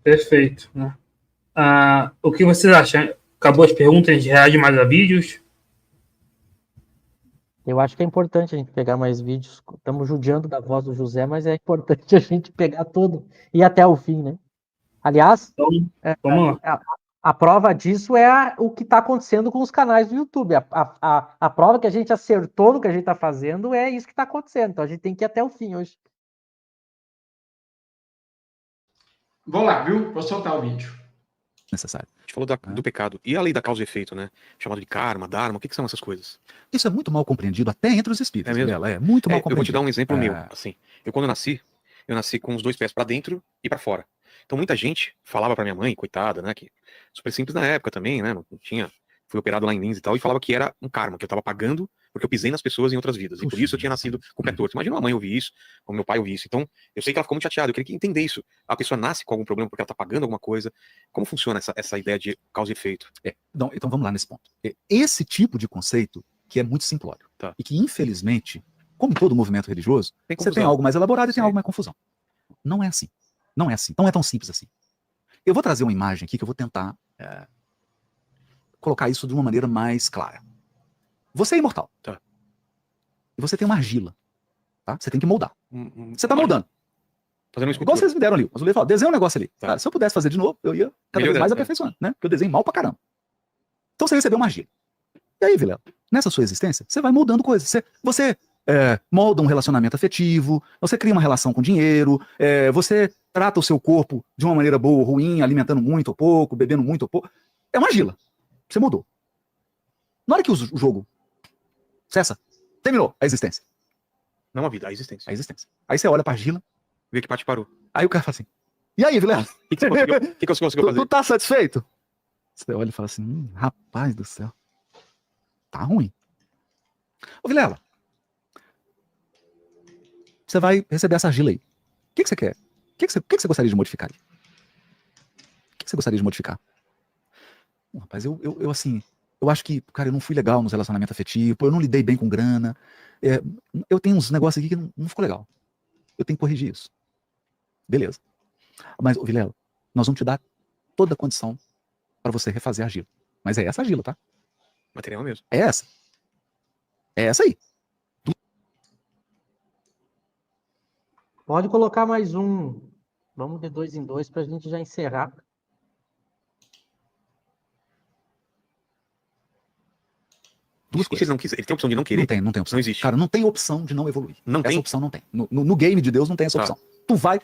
Perfeito, né? O que vocês acham? Acabou as perguntas, a gente reage mais a vídeos? Eu acho que é importante a gente pegar mais vídeos. Estamos judiando da voz do José, mas é importante a gente pegar tudo e ir até o fim, né? Aliás, Então, vamos lá. a prova disso é o que está acontecendo com os canais do YouTube. A prova que a gente acertou no que a gente está fazendo é isso que está acontecendo. Então a gente tem que ir até o fim hoje. Vou lá, viu? Vou soltar o vídeo. Necessário. A gente falou do pecado. E a lei da causa e efeito, né? Chamado de karma, dharma, o que são essas coisas? Isso é muito mal compreendido até entre os espíritos. É mesmo? Vilela, é muito mal compreendido. Eu vou te dar um exemplo meu, assim. Quando eu nasci com os dois pés pra dentro e pra fora. Então muita gente falava pra minha mãe, coitada, né, que super simples na época também, né, não tinha, fui operado lá em Lins e tal, e falava que era um karma, que eu tava pagando porque eu pisei nas pessoas em outras vidas, e por isso eu tinha nascido com o pé torto. Imagina uma mãe ouvir isso, ou meu pai ouvir isso. Então, eu sei que ela ficou muito chateada, eu queria entender isso. A pessoa nasce com algum problema porque ela tá pagando alguma coisa. Como funciona essa ideia de causa e efeito? Então vamos lá nesse ponto. Esse tipo de conceito que é muito simplório, e que infelizmente, como em todo movimento religioso, você tem algo mais elaborado e tem algo mais confusão. Não é assim. Não é assim. Não é tão simples assim. Eu vou trazer uma imagem aqui que eu vou tentar colocar isso de uma maneira mais clara. Você é imortal. Tá. E você tem uma argila. Tá? Você tem que moldar. Você tá moldando. Fazendo uma Igual vocês me deram ali. Mas o Leandro falou, desenha um negócio ali. Tá. Cara, se eu pudesse fazer de novo, eu ia cada vez mais aperfeiçoando, né? Porque eu desenho mal pra caramba. Então você recebeu uma argila. E aí, Vilela, nessa sua existência, você vai moldando coisas. Você molda um relacionamento afetivo, você cria uma relação com dinheiro, você trata o seu corpo de uma maneira boa ou ruim, alimentando muito ou pouco, bebendo muito ou pouco. É uma argila. Você mudou. Na hora que o jogo cessa, terminou a existência. Não a vida, a existência. A existência. Aí você olha pra argila, vê que parte parou. Aí o cara fala assim, e aí, Vilela? O que você conseguiu fazer? Tu tá satisfeito? Você olha e fala assim, rapaz do céu, tá ruim. Ô, Vilela, você vai receber essa argila aí. O que você quer? O que você gostaria de modificar ali? O que você gostaria de modificar? Rapaz, eu assim, eu acho que, cara, eu não fui legal nos relacionamentos afetivos, eu não lidei bem com grana, eu tenho uns negócios aqui que não ficou legal. Eu tenho que corrigir isso. Beleza. Mas, Vilela, nós vamos te dar toda a condição para você refazer a argila. Mas é essa argila, tá? Material mesmo. É essa. É essa aí. Pode colocar mais um. Vamos de 2 em 2 para a gente já encerrar. Duas coisas. Se ele não quiser, ele tem a opção de não querer? Não tem opção. Não existe. Cara, não tem opção de não evoluir. Não essa tem? opção não tem. No game de Deus não tem essa opção. Tu vai...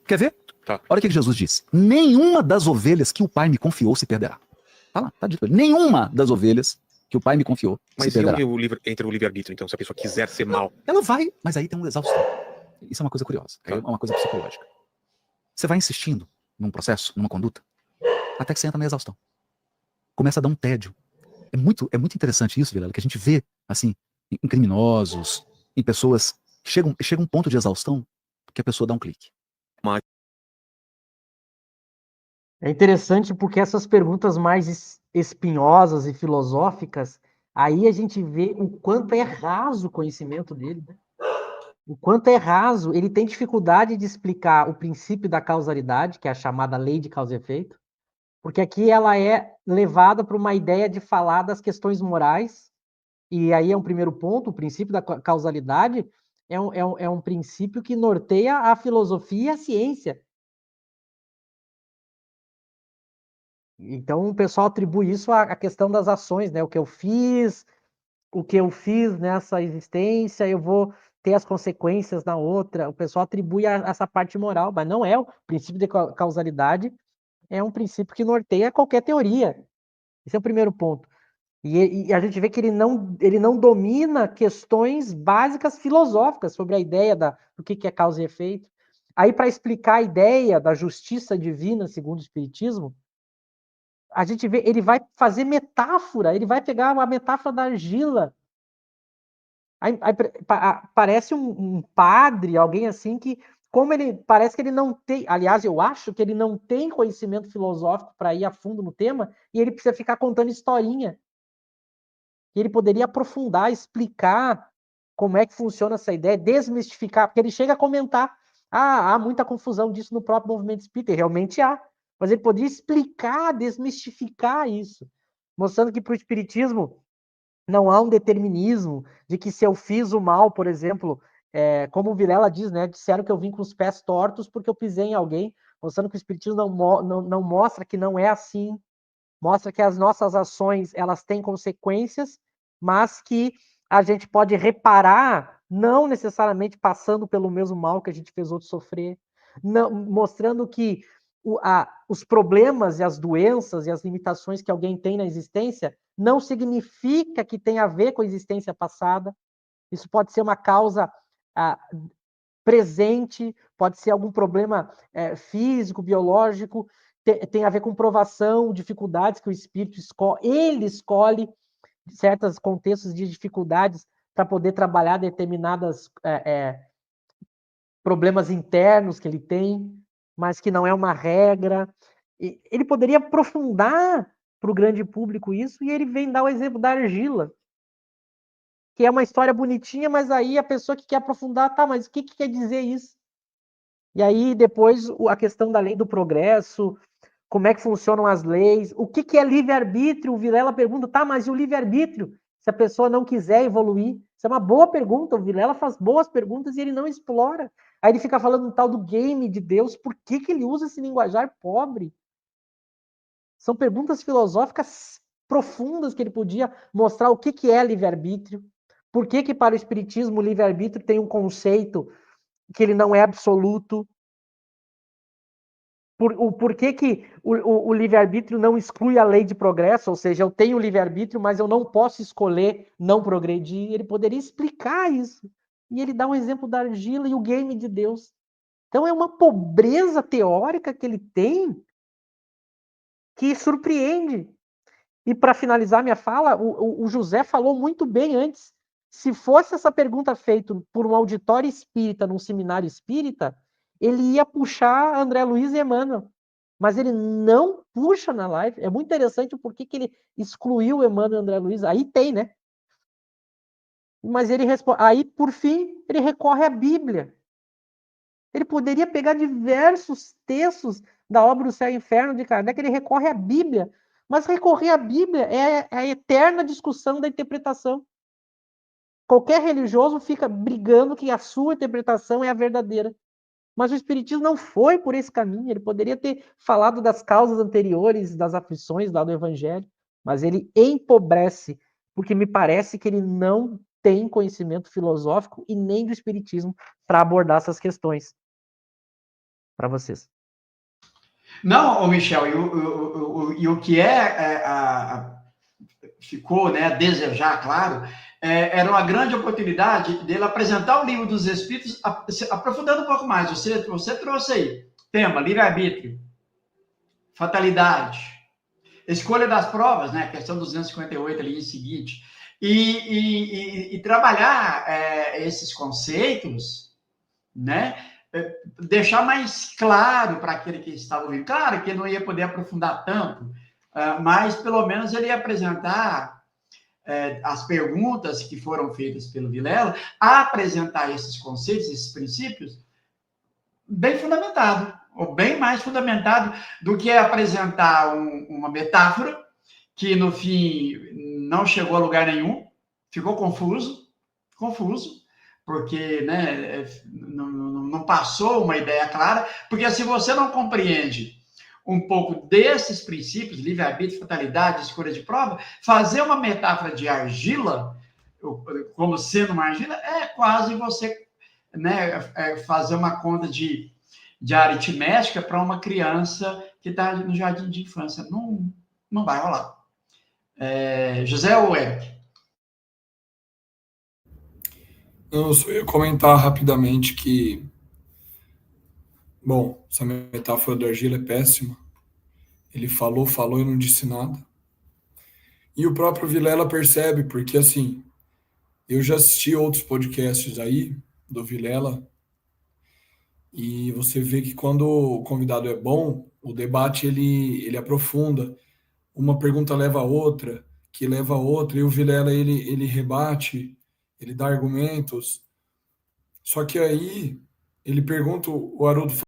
Quer ver? Tá. Olha o que Jesus disse. Nenhuma das ovelhas que o Pai me confiou se perderá. Tá lá, tá dito. Nenhuma das ovelhas que o Pai me confiou se perderá. Mas entre o livre-arbítrio, então, se a pessoa quiser ser mal? Ela vai, mas aí tem um exaustão. Isso é uma coisa curiosa. É uma coisa psicológica. Você vai insistindo num processo, numa conduta, até que você entra na exaustão. Começa a dar um tédio. É muito interessante isso, Vilela, que a gente vê, assim, em criminosos, em pessoas que chega um ponto de exaustão que a pessoa dá um clique. É interessante porque essas perguntas mais espinhosas e filosóficas, aí a gente vê o quanto é raso o conhecimento dele, né? O quanto é raso, ele tem dificuldade de explicar o princípio da causalidade, que é a chamada lei de causa e efeito, porque aqui ela é levada para uma ideia de falar das questões morais, e aí é um primeiro ponto, o princípio da causalidade é um princípio que norteia a filosofia e a ciência. Então o pessoal atribui isso à questão das ações, né? O que eu fiz nessa existência, eu vou ter as consequências na outra. O pessoal atribui essa parte moral, mas não é. O princípio de causalidade é um princípio que norteia qualquer teoria. Esse é o primeiro ponto. E a gente vê que ele não domina questões básicas filosóficas sobre a ideia do que é causa e efeito. Aí, para explicar a ideia da justiça divina, segundo o Espiritismo, a gente vê, ele vai fazer metáfora, ele vai pegar a metáfora da argila. Aí parece um padre, alguém assim que, como ele parece que ele não tem, aliás, eu acho que ele não tem conhecimento filosófico para ir a fundo no tema, e ele precisa ficar contando historinha. E ele poderia aprofundar, explicar como é que funciona essa ideia, desmistificar, porque ele chega a comentar, há muita confusão disso no próprio movimento espírita, e realmente há. mas ele poderia explicar, desmistificar isso, mostrando que para o espiritismo não há um determinismo de que se eu fiz o mal, por exemplo, como o Vilela diz, né, disseram que eu vim com os pés tortos porque eu pisei em alguém, mostrando que o espiritismo não mostra que não é assim, mostra que as nossas ações elas têm consequências, mas que a gente pode reparar, não necessariamente passando pelo mesmo mal que a gente fez outros sofrer, não, mostrando que os problemas e as doenças e as limitações que alguém tem na existência não significa que tem a ver com a existência passada. Isso pode ser uma causa presente, pode ser algum problema físico, biológico, tem a ver com provação, dificuldades que o espírito escolhe certos contextos de dificuldades para poder trabalhar determinados problemas internos que ele tem, mas que não é uma regra. Ele poderia aprofundar para o grande público isso, e ele vem dar o exemplo da argila, que é uma história bonitinha, mas aí a pessoa que quer aprofundar, tá, mas o que quer dizer isso? E aí depois a questão da lei do progresso, como é que funcionam as leis, o que é livre-arbítrio? O Vilela pergunta, tá, mas e o livre-arbítrio? Se a pessoa não quiser evoluir? Isso é uma boa pergunta, o Vilela faz boas perguntas e ele não explora. Aí ele fica falando um tal do game de Deus, por que ele usa esse linguajar pobre? São perguntas filosóficas profundas que ele podia mostrar o que é livre-arbítrio, por que para o espiritismo o livre-arbítrio tem um conceito que ele não é absoluto, por que o livre-arbítrio não exclui a lei de progresso, ou seja, eu tenho livre-arbítrio, mas eu não posso escolher não progredir. Ele poderia explicar isso. E ele dá um exemplo da argila e o game de Deus. Então é uma pobreza teórica que ele tem que surpreende. E para finalizar minha fala, o José falou muito bem antes. Se fosse essa pergunta feita por um auditório espírita, num seminário espírita, ele ia puxar André Luiz e Emmanuel. Mas ele não puxa na live. É muito interessante o porquê que ele excluiu Emmanuel e André Luiz. Aí tem, né? Mas ele responde. Aí, por fim, ele recorre à Bíblia. Ele poderia pegar diversos textos da obra O Céu e o Inferno de Kardec, ele recorre à Bíblia. Mas recorrer à Bíblia é a eterna discussão da interpretação. Qualquer religioso fica brigando que a sua interpretação é a verdadeira. Mas o Espiritismo não foi por esse caminho. Ele poderia ter falado das causas anteriores, das aflições lá do Evangelho, mas ele empobrece, porque me parece que ele não tem conhecimento filosófico e nem do Espiritismo para abordar essas questões. Para vocês. Não, ô Michel, e o que ficou, né, a desejar, claro, era uma grande oportunidade dele apresentar o livro dos Espíritos, aprofundando um pouco mais. Você trouxe aí, tema, livre-arbítrio, fatalidade, escolha das provas, né, questão 258 ali em seguinte, e trabalhar esses conceitos, né, deixar mais claro para aquele que estava ouvindo. Claro que ele não ia poder aprofundar tanto, mas pelo menos ele ia apresentar as perguntas que foram feitas pelo Vilela, apresentar esses conceitos, esses princípios, bem fundamentado, ou bem mais fundamentado do que apresentar uma metáfora que, no fim, não chegou a lugar nenhum, ficou confuso, porque, né, não passou uma ideia clara, porque se você não compreende um pouco desses princípios, livre-arbítrio, fatalidade, escolha de prova, fazer uma metáfora de argila, como sendo uma argila, é quase você, né, fazer uma conta de aritmética para uma criança que está no jardim de infância. Não vai rolar. José ou Eric? Eu só ia comentar rapidamente que, bom, essa metáfora da argila é péssima. Ele falou e não disse nada. E o próprio Vilela percebe, porque assim, eu já assisti outros podcasts aí do Vilela, e você vê que quando o convidado é bom, o debate ele aprofunda. Uma pergunta leva a outra, que leva a outra, e o Vilela ele rebate, ele dá argumentos. Só que aí ele pergunta, o Haroldo